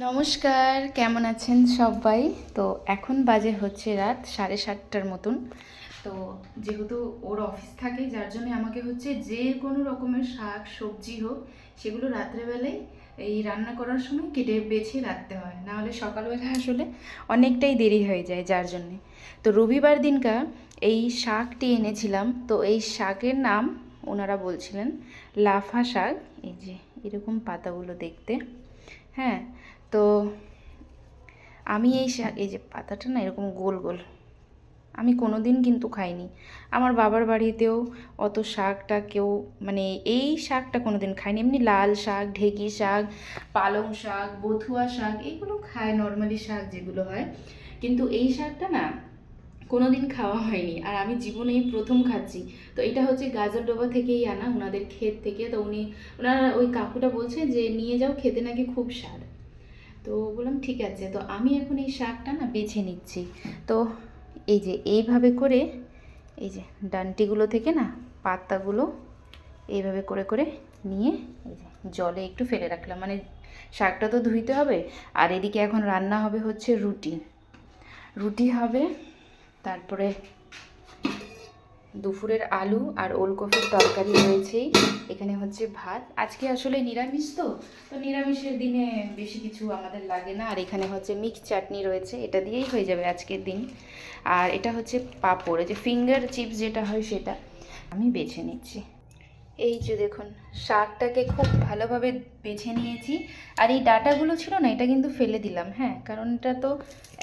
নমস্কার, কেমন আছেন সবাই? তো এখন বাজে হচ্ছে রাত 7:30টার মতন। তো যেহেতু ওর অফিস থাকে, যার জন্য আমাকে হচ্ছে যে কোনো রকমের শাক সবজি হোক সেগুলো রাত্রেবেলায় এই রান্না করার সময় কেটে বেছে রাখতে হয়, নাহলে সকালবেলা আসলে অনেকটাই দেরি হয়ে যায়। যার জন্যে তো রবিবার দিনকা এই শাকটি এনেছিলাম। তো এই শাকের নাম ওনারা বলছিলেন লাফা শাক। এই যে এরকম পাতাগুলো দেখতে, হ্যাঁ। তো আমি এই শাক, এই যে পাতাটা না এরকম গোল গোল, আমি কোনো দিন কিন্তু খাইনি। আমার বাবার বাড়িতেও অত শাকটা কেউ, মানে এই শাকটা কোনো দিন খায়নি। এমনি লাল শাক, ঢেঁকি শাক, পালং শাক, বথুয়া শাক এগুলো খায়, নর্মালি শাক যেগুলো হয়, কিন্তু এই শাকটা না কোনো দিন খাওয়া হয়নি। আর আমি জীবনেই প্রথম খাচ্ছি। তো এটা হচ্ছে গাজরডোবা থেকেই আনা, ওনাদের ক্ষেত থেকে। তো ওনারা ওই কাকুটা বলছে যে নিয়ে যাও, খেতে নাকি খুব স্বাদ। তো বললাম ঠিক আছে। তো আমি এখন এই শাকটা না বেছে নিচ্ছি। তো এই যে এইভাবে করে, এই যে ডান্টিগুলো থেকে না পাতাগুলো এইভাবে করে করে নিয়ে এই যে জলে একটু ফেলে রাখলাম, মানে শাকটা তো ধুইতে হবে। আর এদিকে এখন রান্না হবে হচ্ছে রুটি রুটি হবে। তারপরে দুপুরের আলু আর ওলকপির তরকারি রয়েছেই। এখানে হচ্ছে ভাত। আজকে আসলে নিরামিষ, তো তো নিরামিষের দিনে বেশি কিছু আমাদের লাগে না। আর এখানে হচ্ছে মিক্স চাটনি রয়েছে, এটা দিয়েই হয়ে যাবে আজকের দিন। আর এটা হচ্ছে পাঁপড়, এই যে ফিঙ্গার চিপস যেটা হয় সেটা আমি বেছে নিচ্ছি। এই যে দেখুন, শাকটাকে খুব ভালোভাবে বেছে নিয়েছি। আর এই ডাঁটাগুলো ছিল না, এটা কিন্তু ফেলে দিলাম, হ্যাঁ, কারণ এটা তো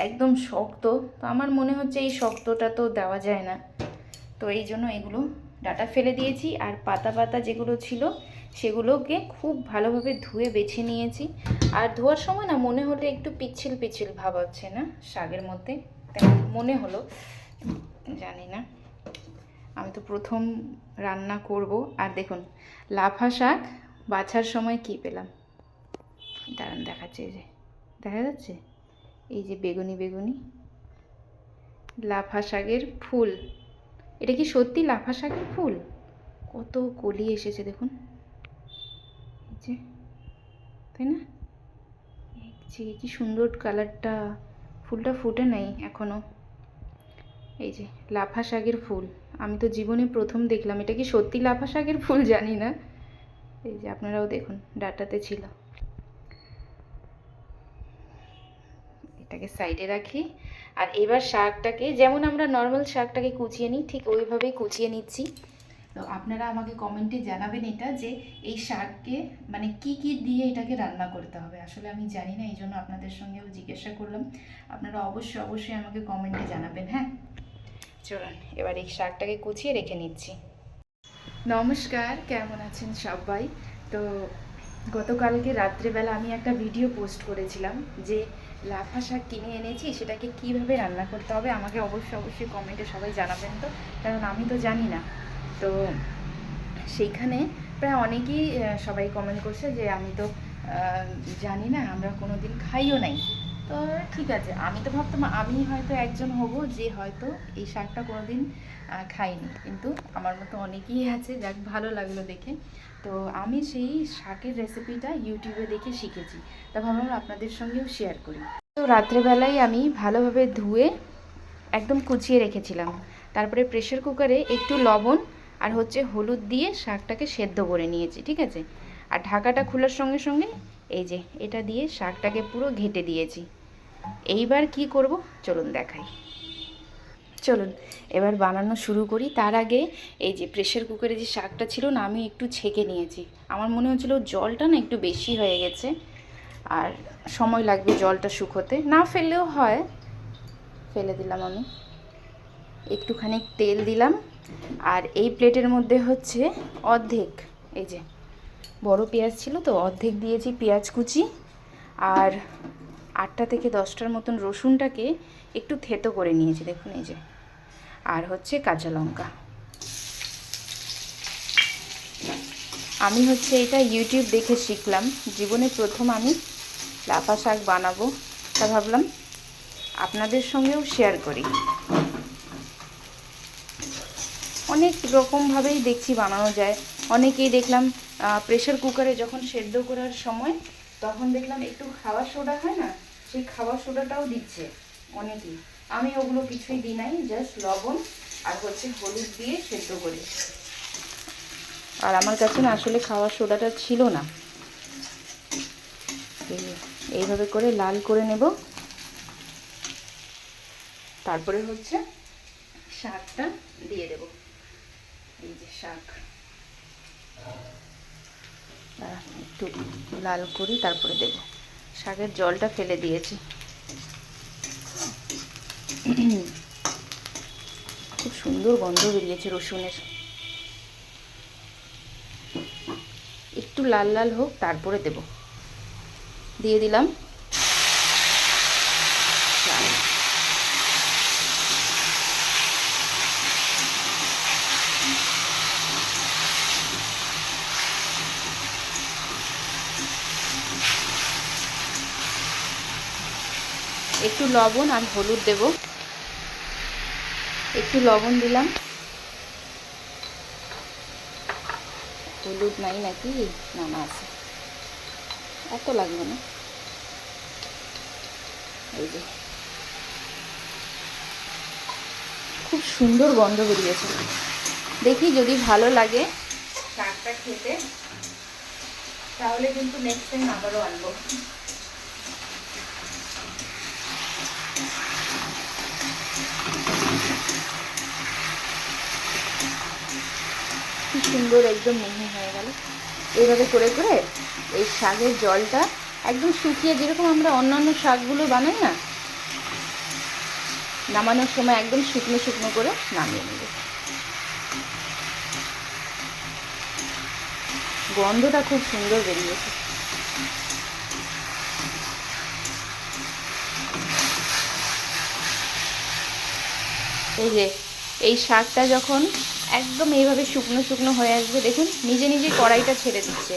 একদম শক্ত। তো আমার মনে হচ্ছে এই শক্তটা তো দেওয়া যায় না, তো এই জন্য এগুলো ডাঁটা ফেলে দিয়েছি। আর পাতা পাতা যেগুলো ছিল সেগুলোকে খুব ভালোভাবে ধুয়ে বেছে নিয়েছি। আর ধোয়ার সময় না মনে হলো একটু পিচ্ছিল পিচ্ছিল ভাব হচ্ছে না শাকের মধ্যে, তাই মনে হলো, জানি না, আমি তো প্রথম রান্না করব। আর দেখুন লাফা শাক বাছার সময় কী পেলাম, দাঁড়ান দেখাচ্ছে, এই যে দেখা যাচ্ছে, এই যে বেগুনি বেগুনি লাফা শাকের ফুল। এটা কি সত্যি লাফা শাকের ফুল? কত কলি এসেছে দেখুন, এই যে, তাই না? যে কি সুন্দর কালারটা, ফুলটা ফুটে নাই এখনো। এই যে লাফা শাকের ফুল, আমি তো জীবনে প্রথম দেখলাম। এটা কি সত্যি লাফা শাকের ফুল জানি না। এই যে আপনারাও দেখুন, ডাটাতে ছিল। এটাকে সাইডে রাখি। আর এবার শাকটাকে, যেমন আমরা নর্মাল শাকটাকে কুচিয়ে নিই, ঠিক ওইভাবেই কুচিয়ে নিচ্ছি। তো আপনারা আমাকে কমেন্টে জানাবেন এটা, যে এই শাককে মানে কি কি দিয়ে এটাকে রান্না করতে হবে। আসলে আমি জানি না, এই জন্য আপনাদের সঙ্গেও জিজ্ঞাসা করলাম। আপনারা অবশ্যই অবশ্যই আমাকে কমেন্টে জানাবেন, হ্যাঁ। চলুন এবার এই শাকটাকে কুচিয়ে রেখে নিচ্ছি। নমস্কার, কেমন আছেন সবাই? তো গতকালকে রাত্রেবেলা আমি একটা ভিডিও পোস্ট করেছিলাম যে লাফা শাক কিনে এনেছি, সেটাকে কিভাবে রান্না করতে হবে। আমাকে অবশ্যই অবশ্যই কমেন্টে সবাই জানাবেন, তো কারণ আমি তো জানি না। তো সেইখানে প্রায় অনেকেই সবাই কমেন্ট করছে যে আমি তো জানি না, আমরা কোনো দিন খাইও নাই। তো ঠিক আছে, আমি তো ভাবতাম আমি হয়তো একজন হব যে হয়তো এই শাকটা কোনো দিন খাইনি, কিন্তু আমার মতো অনেকেই আছে। যাক, ভালো লাগলো দেখে। তো আমি সেই শাকের রেসিপিটা ইউটিউবে দেখে শিখেছি, তা ভাবলাম আপনাদের সঙ্গেও শেয়ার করি। তো রাত্রেবেলায় আমি ভালোভাবে ধুয়ে একদম কুচিয়ে রেখেছিলাম। তারপরে প্রেশার কুকারে একটু লবণ আর হচ্ছে হলুদ দিয়ে শাকটাকে সেদ্ধ করে নিয়েছি, ঠিক আছে। আর ঢাকাটা খোলার সঙ্গে সঙ্গে এই যে এটা দিয়ে শাকটাকে পুরো ঘেঁটে দিয়েছি। এইবার কি করব চলুন দেখাই। চলুন এবার বানানো শুরু করি। তার আগে এই যে প্রেশার কুকারে যে শাকটা ছিল না, আমি একটু ছেঁকে নিয়েছি। আমার মনে হচ্ছিল জলটা না একটু বেশি হয়ে গেছে, আর সময় লাগবে জলটা শুকোতে, না ফেললেও হয়। ফেলে দিলাম আমি। একটুখানি তেল দিলাম। আর এই প্লেটের মধ্যে হচ্ছে অর্ধেক, এই যে বড় পেঁয়াজ ছিল তো অর্ধেক দিয়েছি পেঁয়াজ কুচি। আর 8টা থেকে 10টার মতন রসুনটাকে একটু থেতো করে নিয়েছি, দেখুন এই যে। আর হচ্ছে কাঁচা লঙ্কা। আমি হচ্ছে এটা ইউটিউব দেখে শিখলাম, জীবনে প্রথম আমি লাফা শাক বানাবো, তা ভাবলাম আপনাদের সঙ্গেও শেয়ার করি। অনেক রকমভাবেই দেখছি বানানো যায়। অনেকেই দেখলাম প্রেশার কুকারে যখন সেদ্ধ করার সময় তখন দেখলাম একটু খাবার সোডা হয় না, সেই খাবার সোডাটাও দিচ্ছে অনেকেই। আমি ওগুলো কিছুই দিই নাই, জাস্ট লবণ আর হচ্ছে হলুদ দিয়ে সেদ্ধ করি। আর আমার কাছে না আসলে খাবার সোডাটা ছিল না। এইভাবে করে লাল করে নেব। তারপরে হচ্ছে শাকটা দিয়ে দেব। এই যে শাক একটু লাল করি, তারপরে দেব। শাকের জলটা ফেলে দিয়েছি। খুব সুন্দর গন্ধ বেরিয়েছে রসুনের। একটু লাল লাল হোক, তারপরে দেব। দিয়ে দিলাম একটু লবণ আর হলুদ দেব। একটু লবণ দিলাম, হলুদ নাই নাকি? না না আছে, এত লাগবে না। এই যে খুব সুন্দর গন্ধ বেরিয়েছে। দেখি যদি ভালো লাগে শাকটা খেতে, তাহলে কিন্তু নেক্সট টাইম আবারও আনবো। কি সুন্দর একদম মিহি হয়ে গেল। এইভাবে করে করে এই শাকের জলটা একদম শুকিয়ে, যেরকম আমরা অন্যান্য শাকগুলো বানাই না, নামানোর সময় একদম শুকনো শুকনো করে নামিয়ে নেব। গন্ধটা খুব সুন্দর বেরিয়েছে। এই যে এই শাকটা যখন একদম এইভাবে শুকনো শুকনো হয়ে আসবে, দেখুন নিজে নিজে কড়াইটা ছেড়ে দিচ্ছে।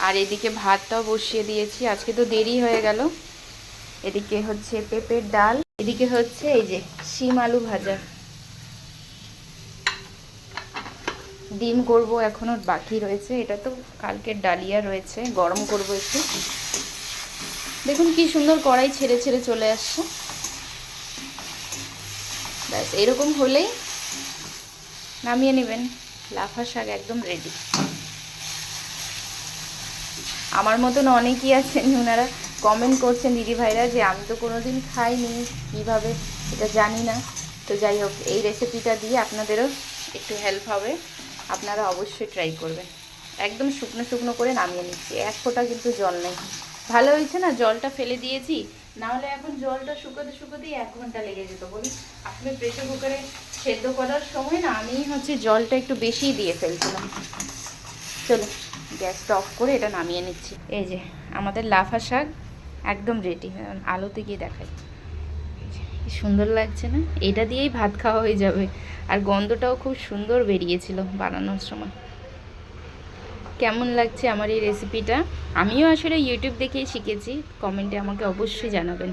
আর এদিকে ভাতটাও বসিয়ে দিয়েছি, আজকে তো দেরি হয়ে গেল। এদিকে হচ্ছে পেঁপের ডাল, এদিকে হচ্ছে এই যে শিম আলু ভাজা। ডিম করব, এখনো বাকি রয়েছে। এটা তো কালকের ডালিয়া রয়েছে, গরম করব একটু। দেখুন কি সুন্দর কড়াই ছেড়ে ছেড়ে চলে আসছে। ব্যাস এরকম হলেই নামিয়ে নেবেন। লাফা শাক একদম রেডি। আমার মতন অনেকেই আছেন, ওনারা কমেন্ট করছেন দিদিভাইরা যে আমি তো কোনোদিন খাইনি, কীভাবে এটা জানি না। তো যাই হোক, এই রেসিপিটা দিয়ে আপনাদেরও একটু হেল্প হবে। আপনারা অবশ্যই ট্রাই করবেন। একদম শুকনো শুকনো করে নামিয়ে নিচ্ছি, এক ফোঁটা কিন্তু জল নেই। ভালো হয়েছে না, জলটা ফেলে দিয়েছি, নাহলে এখন জলটা শুকোতে শুকোতেই 1 ঘন্টা লেগে যেত। বলি আসলে প্রেশার কুকারে সেদ্ধ করার সময় না আমি হচ্ছে জলটা একটু বেশিই দিয়ে ফেলছিলাম। চলো গ্যাসটা অফ করে এটা নামিয়ে নিচ্ছি। এই যে আমাদের লাফা শাক একদম রেডি। আলোতে গিয়ে দেখাই, কি সুন্দর লাগছে না? এটা দিয়েই ভাত খাওয়া হয়ে যাবে। আর গন্ধটাও খুব সুন্দর বেরিয়েছিল বানানোর সময়। কেমন লাগছে আমার এই রেসিপিটা? আমিও আসলে ইউটিউব দেখেই শিখেছি। কমেন্টে আমাকে অবশ্যই জানাবেন।